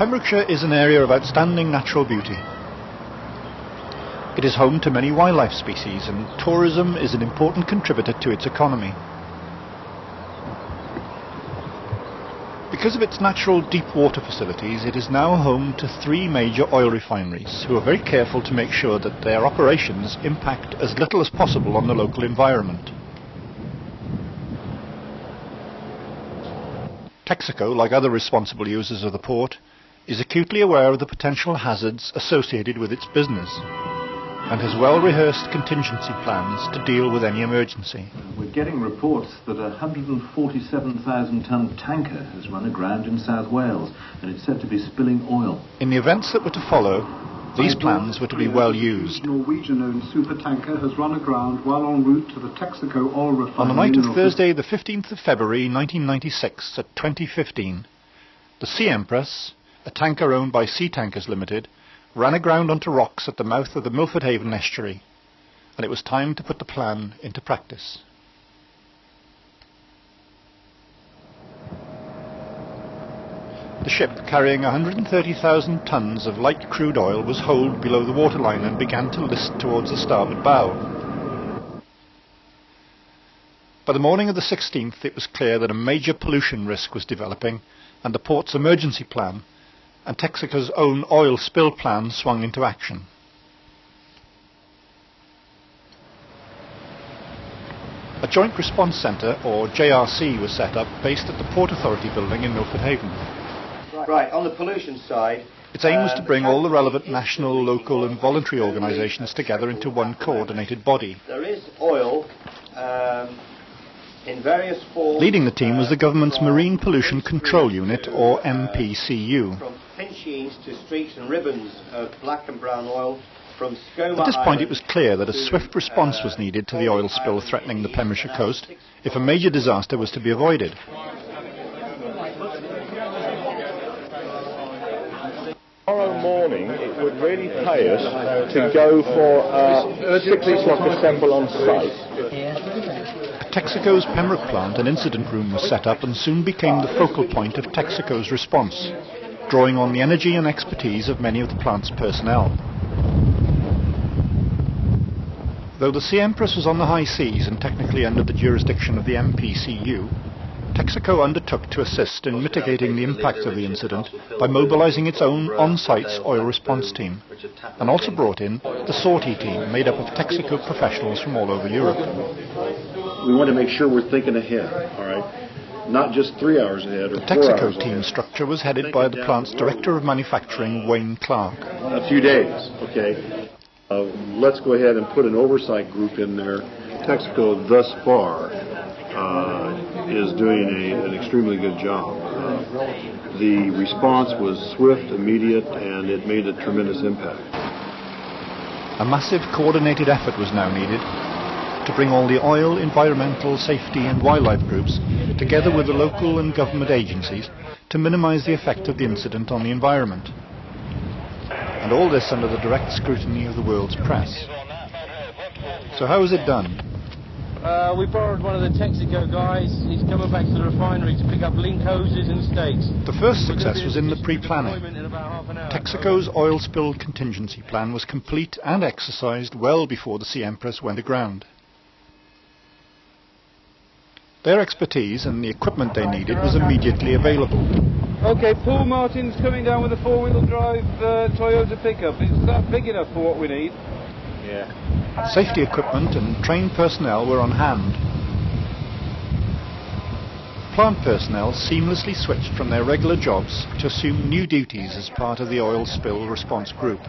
Pembrokeshire is an area of outstanding natural beauty. It is home to many wildlife species, and tourism is an important contributor to its economy. Because of its natural deep water facilities, it is now home to 3 major oil refineries, who are very careful to make sure that their operations impact as little as possible on the local environment. Texaco, like other responsible users of the port, is acutely aware of the potential hazards associated with its business, and has well-rehearsed contingency plans to deal with any emergency. We're getting reports that a 147,000-tonne tanker has run aground in South Wales, and it's said to be spilling oil. In the events that were to follow, these plans were to be well used. Norwegian-owned supertanker has run aground while en route to the Texaco oil refinery. On the night of Thursday, the 15th of February 1996 at 20:15, the Sea Empress, a tanker owned by Sea Tankers Limited, ran aground onto rocks at the mouth of the Milford Haven estuary, and it was time to put the plan into practice. The ship, carrying 130,000 tonnes of light crude oil, was holed below the waterline and began to list towards the starboard bow. By the morning of the 16th, it was clear that a major pollution risk was developing, and the port's emergency plan and Texaco's own oil spill plan swung into action. A Joint Response Centre, or JRC, was set up based at the Port Authority building in Milford Haven. Right, on the pollution side, its aim was to bring all the relevant national, local and voluntary organisations together into one coordinated body. There is oil in various forms. Leading the team was the government's Marine Pollution Control Unit, or MPCU. From pinchines to streaks and ribbons of black and brown oil. From At this point it was clear that a swift response was needed to the oil spill threatening the Pembrokeshire coast if a major disaster was to be avoided. Tomorrow morning it would really pay us to go for a 6 o'clock assemble on site. At Texaco's Pembroke plant, an incident room was set up and soon became the focal point of Texaco's response, drawing on the energy and expertise of many of the plant's personnel. Though the Sea Empress was on the high seas and technically under the jurisdiction of the MPCU, Texaco undertook to assist in mitigating the impact of the incident by mobilising its own on-site oil response team, and also brought in the sortie team made up of Texaco professionals from all over Europe. We want to make sure we're thinking ahead, all right? Not just 3 hours ahead or 4 hours ahead. The Texaco team structure was headed by the plant's Director of Manufacturing, Wayne Clark. A few days, okay? Let's go ahead and put an oversight group in there. Texaco thus far is doing an extremely good job. The response was swift, immediate, and it made a tremendous impact. A massive coordinated effort was now needed to bring all the oil, environmental, safety and wildlife groups together with the local and government agencies to minimise the effect of the incident on the environment. And all this under the direct scrutiny of the world's press. So how was it done? We borrowed one of the Texaco guys. He's coming back to the refinery to pick up link hoses and stakes. The first success was in the pre-planning. Texaco's oil spill contingency plan was complete and exercised well before the Sea Empress went aground. Their expertise and the equipment they needed was immediately available. Okay, Paul Martin's coming down with a 4-wheel drive Toyota pickup. Is that big enough for what we need? Yeah. Safety equipment and trained personnel were on hand. Plant personnel seamlessly switched from their regular jobs to assume new duties as part of the oil spill response group.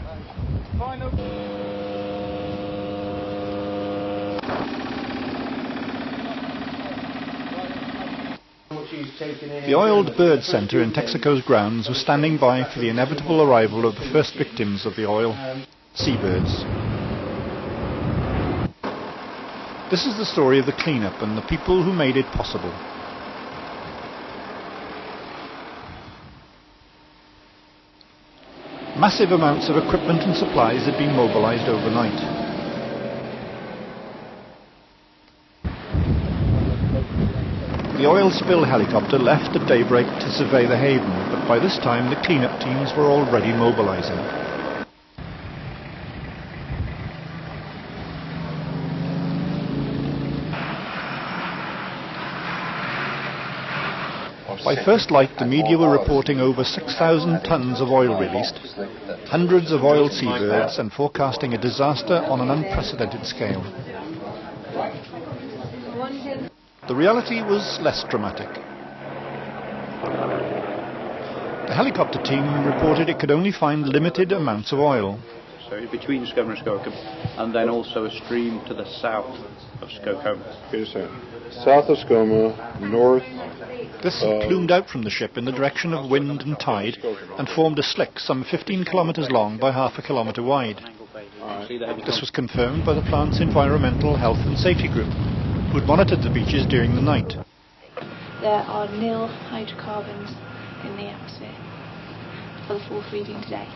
The Oiled Bird Centre in Texaco's grounds was standing by for the inevitable arrival of the first victims of the oil, seabirds. This is the story of the clean-up and the people who made it possible. Massive amounts of equipment and supplies had been mobilised overnight. The The oil spill helicopter left at daybreak to survey the haven, but by this time the clean-up teams were already mobilising. By first light, the media were reporting over 6,000 tonnes of oil released, hundreds of oiled seabirds, and forecasting a disaster on an unprecedented scale. The reality was less dramatic. The helicopter team reported it could only find limited amounts of oil. So between Skoma and Skokholm, and then also a stream to the south of Skokholm. South of Skoma, north. This plumed out from the ship in the direction of wind and tide and formed a slick some 15 kilometres long by half a kilometre wide. This was confirmed by the plant's environmental health and safety group, who had monitored the beaches during the night. There are nil hydrocarbons in the atmosphere for the fourth reading today.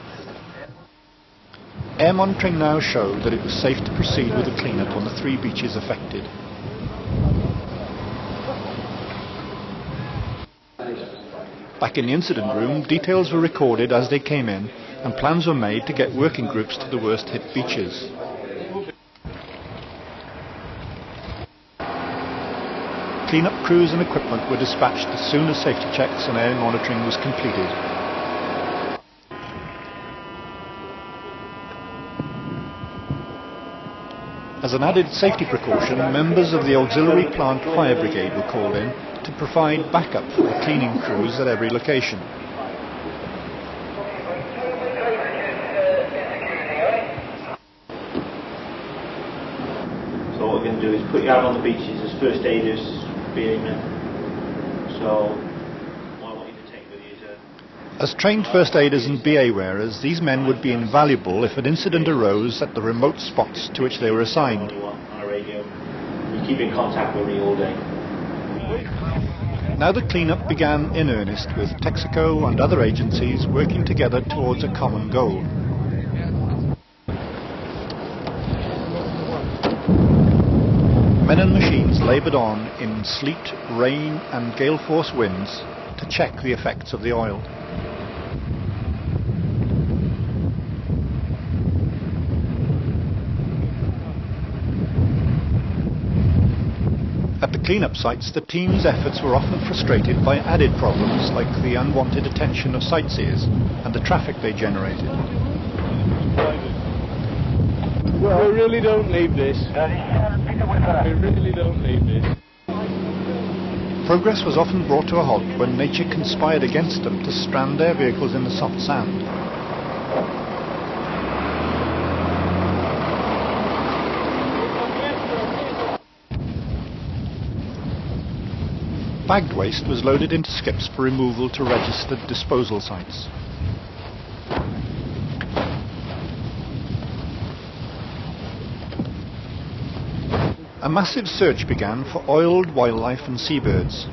Air monitoring now showed that it was safe to proceed with the clean-up on the 3 beaches affected. Back in the incident room, details were recorded as they came in, and plans were made to get working groups to the worst hit beaches. Clean-up crews and equipment were dispatched as soon as safety checks and air monitoring was completed. As an added safety precaution, members of the auxiliary plant fire brigade were called in to provide backup for the cleaning crews at every location. So what we're going to do is put you out on the beaches as first aiders, being so what I want you to take with you to... As trained first aiders and BA wearers, these men would be invaluable if an incident arose at the remote spots to which they were assigned. On a radio, we keep in contact with me all day. Now the clean-up began in earnest, with Texaco and other agencies working together towards a common goal. Men and machines laboured on in sleet, rain and gale-force winds to check the effects of the oil. At the clean-up sites, the team's efforts were often frustrated by added problems like the unwanted attention of sightseers and the traffic they generated. We really don't need this. We really don't need this. Progress was often brought to a halt when nature conspired against them to strand their vehicles in the soft sand. Bagged waste was loaded into skips for removal to registered disposal sites. A massive search began for oiled wildlife and seabirds.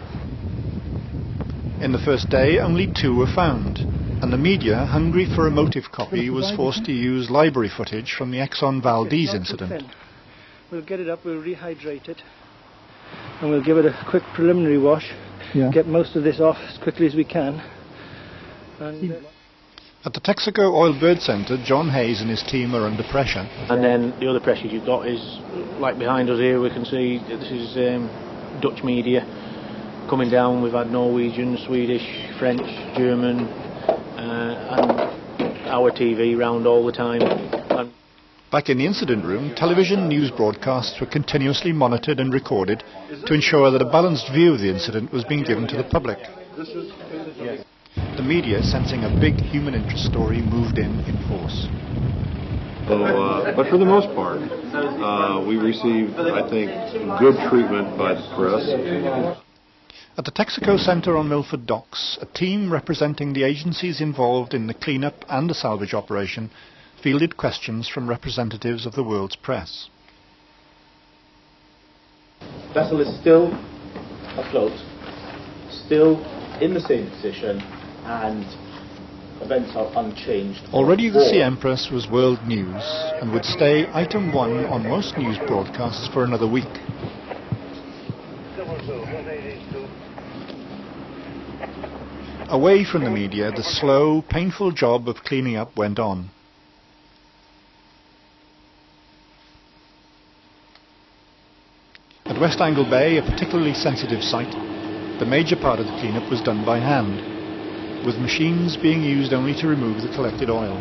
In the first day, only 2 were found, and the media, hungry for a motive copy, was forced to use library footage from the Exxon Valdez incident. We'll get it up, we'll rehydrate it, and we'll give it a quick preliminary wash, get most of this off as quickly as we can. And, At the Texaco Oil Bird Centre, John Hayes and his team are under pressure. And then the other pressure you've got is, like behind us here, we can see this is Dutch media coming down. We've had Norwegian, Swedish, French, German, and our TV round all the time. And back in the incident room, television news broadcasts were continuously monitored and recorded to ensure that a balanced view of the incident was being given to the public. The media, sensing a big human interest story, moved in force. But for the most part, we received, I think, good treatment by the press. At the Texaco Centre on Milford Docks, a team representing the agencies involved in the clean-up and the salvage operation fielded questions from representatives of the world's press. The vessel is still afloat, still in the same position, and events are unchanged. Already the Texaco Empress was world news and would stay item 1 on most news broadcasts for another week. Away from the media, the slow, painful job of cleaning up went on. At West Angle Bay, a particularly sensitive site, the major part of the cleanup was done by hand, with machines being used only to remove the collected oil.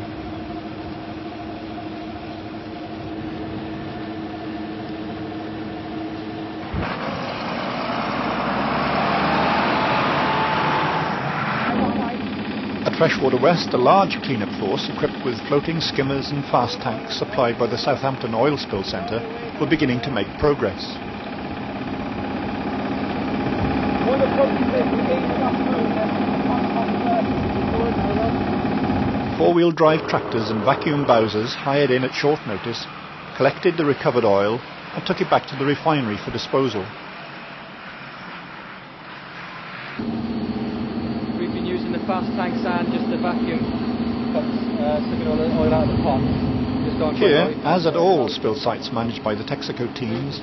At Freshwater West, a large cleanup force equipped with floating skimmers and fast tanks supplied by the Southampton Oil Spill Centre were beginning to make progress. Four-wheel drive tractors and vacuum bowsers hired in at short notice collected the recovered oil and took it back to the refinery for disposal. We've been using the fast tanks and just the vacuum pumps, sucking all the oil out of the pot. Here, as at all spill sites managed by the Texaco teams,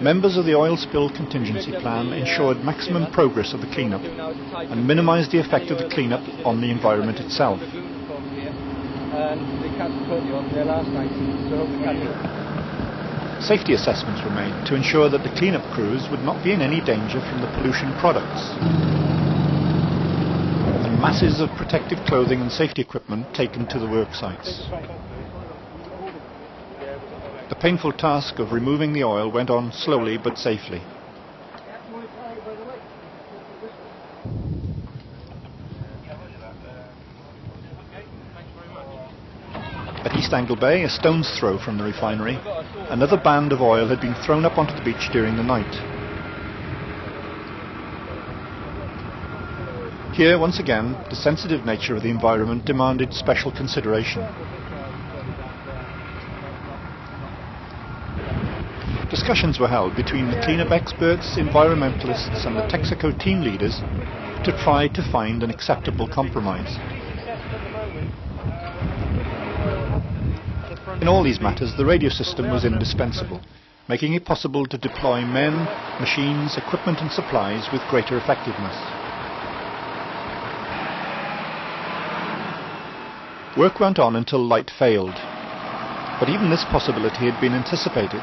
members of the oil spill contingency plan ensured maximum progress of the cleanup and minimised the effect of the cleanup on the environment itself. Safety assessments were made to ensure that the cleanup crews would not be in any danger from the pollution products. And masses of protective clothing and safety equipment taken to the work sites. The painful task of removing the oil went on slowly but safely. At East Angle Bay, a stone's throw from the refinery, another band of oil had been thrown up onto the beach during the night. Here, once again, the sensitive nature of the environment demanded special consideration. Discussions were held between the cleanup experts, environmentalists and the Texaco team leaders to try to find an acceptable compromise. In all these matters, the radio system was indispensable, making it possible to deploy men, machines, equipment and supplies with greater effectiveness. Work went on until light failed, but even this possibility had been anticipated,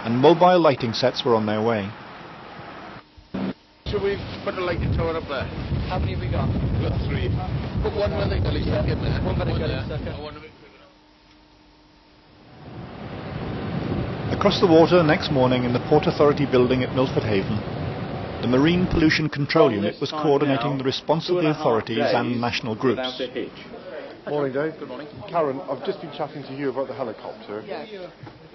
and mobile lighting sets were on their way. Should we put a lighting tower up there? How many have we got? We've got 3. Put one where they gully stuck in there. One where the gully stuck in. Across the water next morning in the Port Authority building at Milford Haven, the Marine Pollution Control Unit was coordinating the response of the authorities and national groups. Morning, Dave. Good morning. Karen, I've just been chatting to you about the helicopter.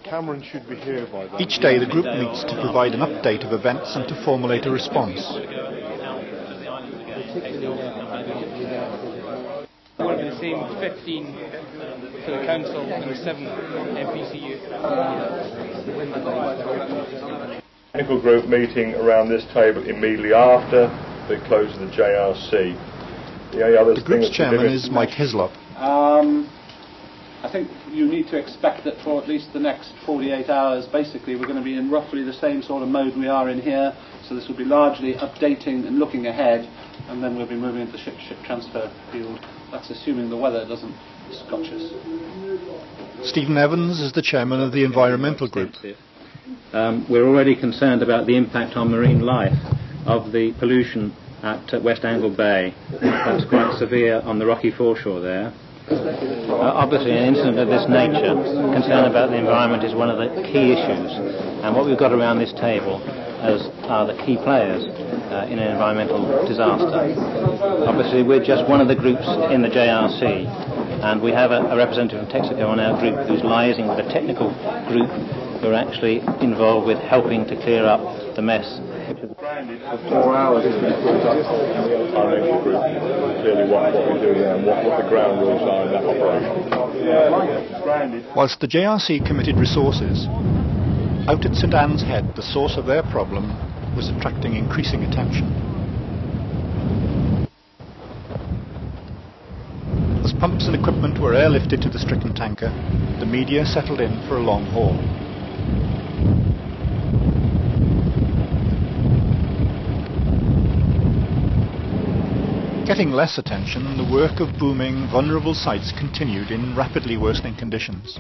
Cameron should be here by then. Each day the group meets to provide an update of events and to formulate a response. One of the same 15 for the council and the 7 MPCU. Technical group meeting around this table immediately after the close of the JRC. The group's chairman is Mike Hislop. I think you need to expect that for at least the next 48 hours, basically, we're going to be in roughly the same sort of mode we are in here. So this will be largely updating and looking ahead, and then we'll be moving into the ship transfer field. That's assuming the weather doesn't scotch us. Stephen Evans is the chairman of the environmental group. We're already concerned about the impact on marine life of the pollution at West Angle Bay. That's quite severe on the rocky foreshore there. Obviously an incident of this nature, concern about the environment is one of the key issues, and what we've got around this table are the key players in an environmental disaster. Obviously we're just one of the groups in the JRC, and we have a representative from Texaco on our group who's liaising with a technical group who are actually involved with helping to clear up the mess. For 4 hours it's been put up and the environmental group clearly what we're doing and what the ground rules are in that operation. Whilst the JRC committed resources, out at St Anne's Head the source of their problem was attracting increasing attention. As pumps and equipment were airlifted to the stricken tanker, the media settled in for a long haul. Getting less attention, the work of booming vulnerable sites continued in rapidly worsening conditions.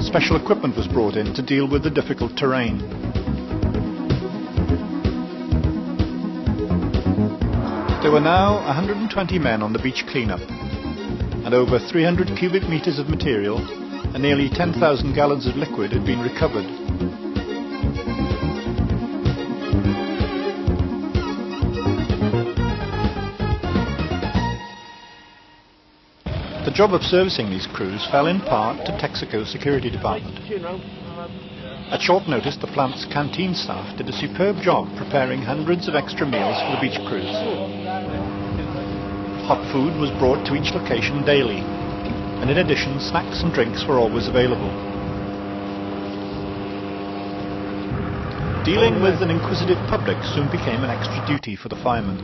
Special equipment was brought in to deal with the difficult terrain. There were now 120 men on the beach cleanup, and over 300 cubic metres of material and nearly 10,000 gallons of liquid had been recovered. The job of servicing these crews fell in part to Texaco Security Department. At short notice, the plant's canteen staff did a superb job preparing hundreds of extra meals for the beach crews. Hot food was brought to each location daily, and in addition, snacks and drinks were always available. Dealing with an inquisitive public soon became an extra duty for the firemen.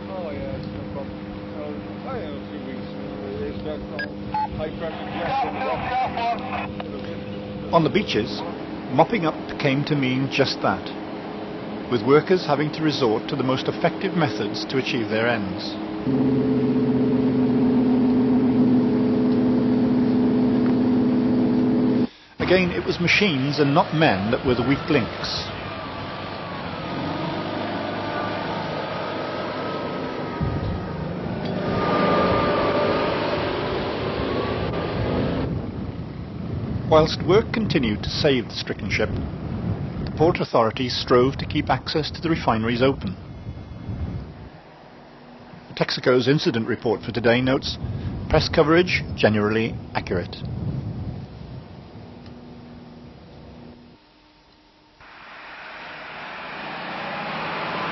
On the beaches, mopping up came to mean just that, with workers having to resort to the most effective methods to achieve their ends. Again, it was machines and not men that were the weak links. Whilst work continued to save the stricken ship, the port authorities strove to keep access to the refineries open. Texaco's incident report for today notes, press coverage generally accurate.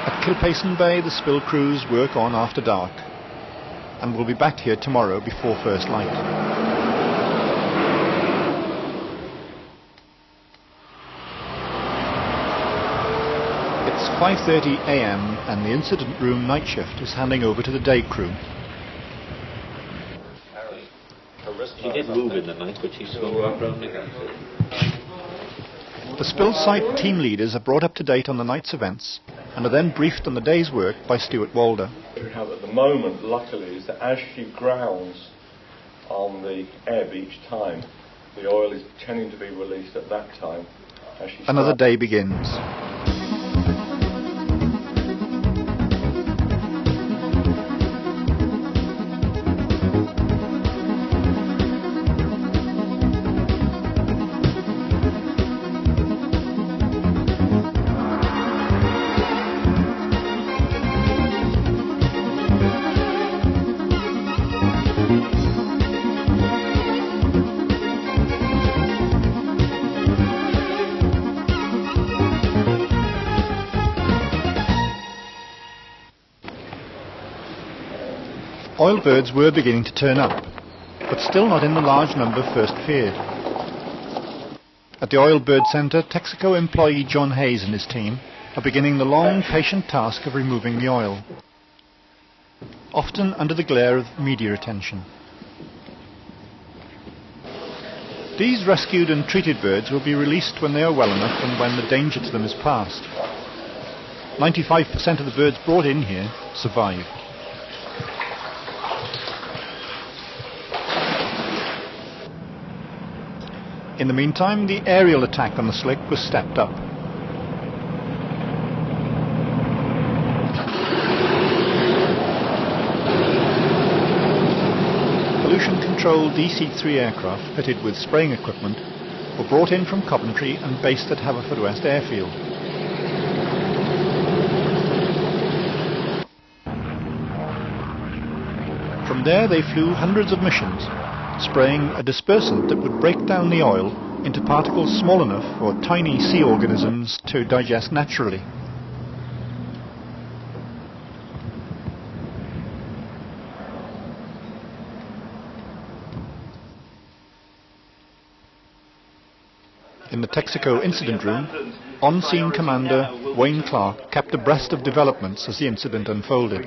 At Kilpayson Bay, the spill crews work on after dark, and will be back here tomorrow before first light. It's 5:30 a.m. and the incident room night shift is handing over to the day crew. She did move in the night, but she still walked around again. The spill site team leaders are brought up to date on the night's events and are then briefed on the day's work by Stuart Walder. What we have at the moment, luckily, is that as she grounds on the ebb each time, the oil is tending to be released at that time. Another day begins. Oil birds were beginning to turn up, but still not in the large number first feared. At the Oil Bird Centre, Texaco employee John Hayes and his team are beginning the long, patient task of removing the oil, often under the glare of media attention. These rescued and treated birds will be released when they are well enough and when the danger to them is past. 95% of the birds brought in here survived. In the meantime, the aerial attack on the slick was stepped up. Pollution-controlled DC-3 aircraft fitted with spraying equipment were brought in from Coventry and based at Haverfordwest Airfield. From there they flew hundreds of missions, spraying a dispersant that would break down the oil into particles small enough for tiny sea organisms to digest naturally. In the Texaco incident room, on-scene commander Wayne Clark kept abreast of developments as the incident unfolded.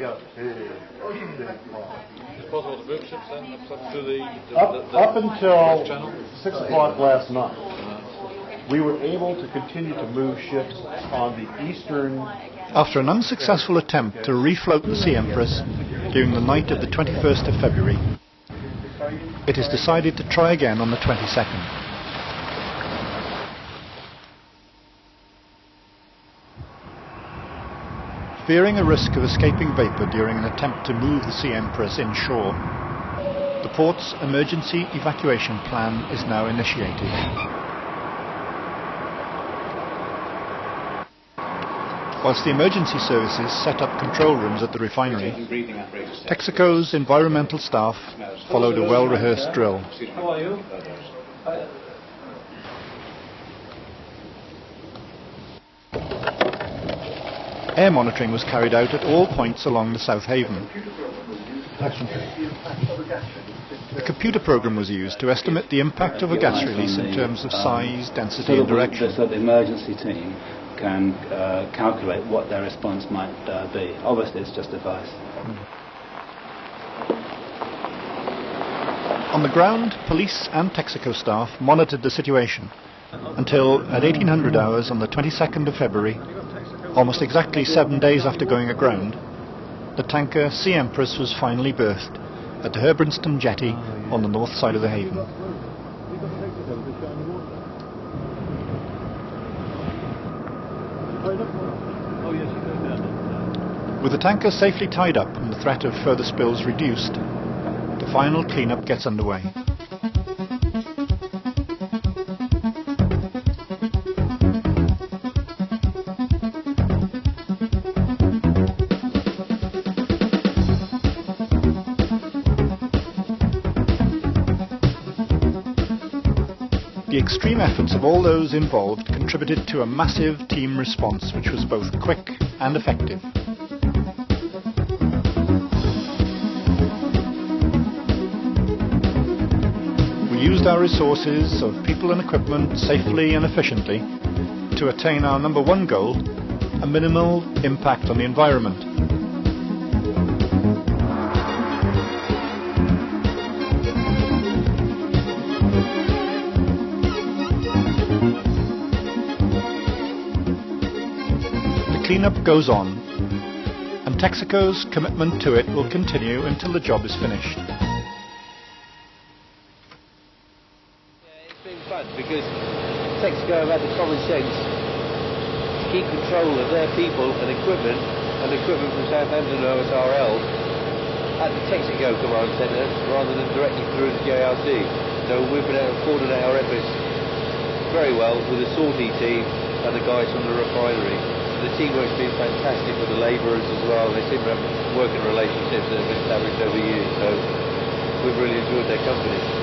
It's possible to move ships then up to the Up until West Channel? 6 o'clock last night, we were able to continue to move ships on the eastern... After an unsuccessful attempt to refloat the Sea Empress during the night of the 21st of February, it is decided to try again on the 22nd. Fearing a risk of escaping vapour during an attempt to move the Sea Empress inshore, the port's emergency evacuation plan is now initiated. Whilst the emergency services set up control rooms at the refinery, Texaco's environmental staff followed a well-rehearsed drill. How are you? Air monitoring was carried out at all points along the South Haven. A computer program was used to estimate the impact of a gas release in terms of size, density and direction. So the emergency team can calculate what their response might be. Obviously it's just advice. On the ground, police and Texaco staff monitored the situation until at 1800 hours on the 22nd of February, almost exactly 7 days after going aground, the tanker Sea Empress was finally berthed at the Herbrinston jetty on the north side of the haven. With the tanker safely tied up and the threat of further spills reduced, the final clean-up gets underway. The extreme efforts of all those involved contributed to a massive team response which was both quick and effective. We used our resources of people and equipment safely and efficiently to attain our number one goal, a minimal impact on the environment. Cleanup goes on, and Texaco's commitment to it will continue until the job is finished. It's been fun because Texaco have had the common sense to keep control of their people and equipment from Southampton OSRL at the Texaco Command Centre rather than directly through the JRC. So we've been able to coordinate our efforts very well with the sortie team and the guys from the refinery. The teamwork's been fantastic with the labourers as well. They seem to have working relationships that have been established over years, so we've really enjoyed their company.